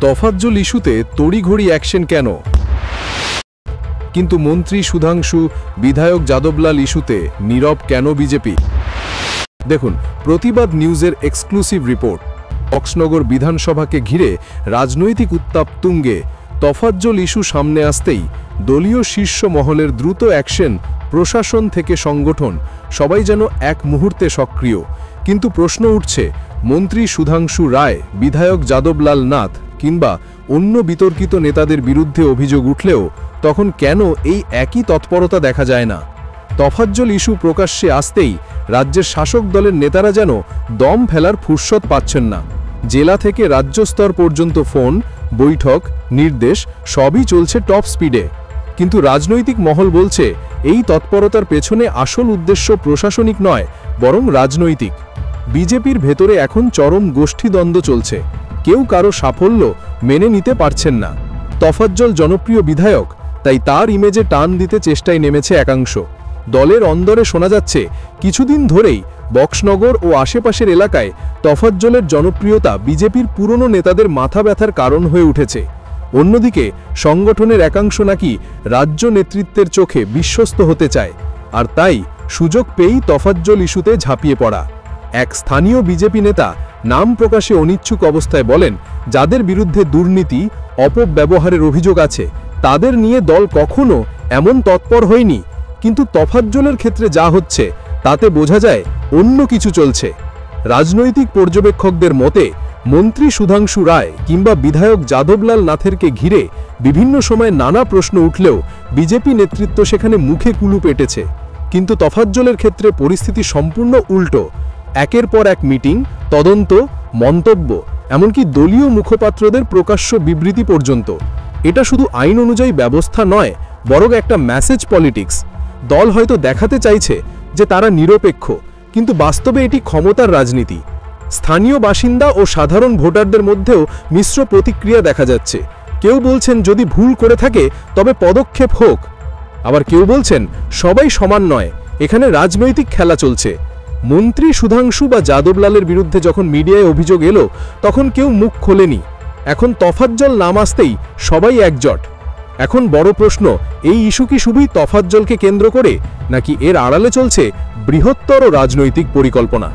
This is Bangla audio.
তফাজ্জল ইস্যুতে তড়িঘড়ি অ্যাকশন কেন? কিন্তু মন্ত্রী সুধাংশু, বিধায়ক যাদবলাল ইস্যুতে নীরব কেন বিজেপি? দেখুন, প্রতিবাদ নিউজের এক্সক্লুসিভ রিপোর্ট। বক্সনগর বিধানসভাকে ঘিরে রাজনৈতিক উত্তাপ তুঙ্গে। তফাজ্জল ইস্যু সামনে আসতেই দলীয় শীর্ষ মহলের দ্রুত অ্যাকশন, প্রশাসন থেকে সংগঠন, সবাই যেন এক মুহূর্তে সক্রিয়। কিন্তু প্রশ্ন উঠছে, মন্ত্রী সুধাংশু রায়, বিধায়ক যাদবলাল নাথ কিংবা অন্য বিতর্কিত নেতাদের বিরুদ্ধে অভিযোগ উঠলেও তখন কেন এই একই তৎপরতা দেখা যায় না? তফাজ্জল ইস্যু প্রকাশ্যে আসতেই রাজ্যের শাসক দলের নেতারা যেন দম ফেলার ফুরসত পাচ্ছেন না। জেলা থেকে রাজ্য স্তর পর্যন্ত ফোন, বৈঠক, নির্দেশ সবই চলছে টপ স্পিডে। কিন্তু রাজনৈতিক মহল বলছে এই তৎপরতার পেছনে আসল উদ্দেশ্য প্রশাসনিক নয়, বরং রাজনৈতিক। বিজেপির ভেতরে এখন চরম গোষ্ঠীদ্বন্দ্ব চলছে। কেউ কারো সাফল্য মেনে নিতে পারছেন না। তফাজ্জল জনপ্রিয় বিধায়ক, তাই তার ইমেজে টান দিতে চেষ্টায় নেমেছে একাংশ। দলের অন্দরে শোনা যাচ্ছে, কিছুদিন ধরেই বক্সনগর ও আশেপাশের এলাকায় তফাজ্জলের জনপ্রিয়তা বিজেপির পুরনো নেতাদের মাথা ব্যথার কারণ হয়ে উঠেছে। অন্যদিকে সংগঠনের একাংশ নাকি রাজ্য নেতৃত্বের চোখে বিশ্বস্ত হতে চায়, আর তাই সুযোগ পেয়েই তফাজ্জল ইস্যুতে ঝাঁপিয়ে পড়া। এক স্থানীয় বিজেপি নেতা নাম প্রকাশে অনিচ্ছুক অবস্থায় বলেন, যাদের বিরুদ্ধে দুর্নীতি, অপব্যবহারের অভিযোগ আছে তাদের নিয়ে দল কখনো এমন তৎপর হয়নি। কিন্তু তফাজ্জলের ক্ষেত্রে যা হচ্ছে তাতে বোঝা যায় অন্য কিছু চলছে। রাজনৈতিক পর্যবেক্ষকদের মতে, মন্ত্রী সুধাংশু রায় কিংবা বিধায়ক যাদবলাল নাথেরকে ঘিরে বিভিন্ন সময় নানা প্রশ্ন উঠলেও বিজেপি নেতৃত্ব সেখানে মুখে কুলু পেটেছে। কিন্তু তফাজ্জলের ক্ষেত্রে পরিস্থিতি সম্পূর্ণ উল্টো। একের পর এক মিটিং, তদন্ত, মন্তব্য, এমনকি দলীয় মুখপাত্রদের প্রকাশ্য বিবৃতি পর্যন্ত। এটা শুধু আইন অনুযায়ী ব্যবস্থা নয়, বরং একটা মেসেজ পলিটিক্স। দল হয়তো দেখাতে চাইছে যে তারা নিরপেক্ষ, কিন্তু বাস্তবে এটি ক্ষমতার রাজনীতি। স্থানীয় বাসিন্দা ও সাধারণ ভোটারদের মধ্যেও মিশ্র প্রতিক্রিয়া দেখা যাচ্ছে। কেউ বলছেন যদি ভুল করে থাকে তবে পদক্ষেপ হোক, আবার কেউ বলছেন সবাই সমান নয়, এখানে রাজনৈতিক খেলা চলছে। মন্ত্রী সুধাংশু বা যাদবলালের বিরুদ্ধে যখন মিডিয়ায় অভিযোগ এলো তখন কেউ মুখ খোলেনি। এখন তফাজ্জল নাম আসতেই সবাই একজট। এখন বড় প্রশ্ন, এই ইস্যু কি শুধুই তফাজ্জলকে কেন্দ্র করে, নাকি এর আড়ালে চলছে বৃহত্তর রাজনৈতিক পরিকল্পনা?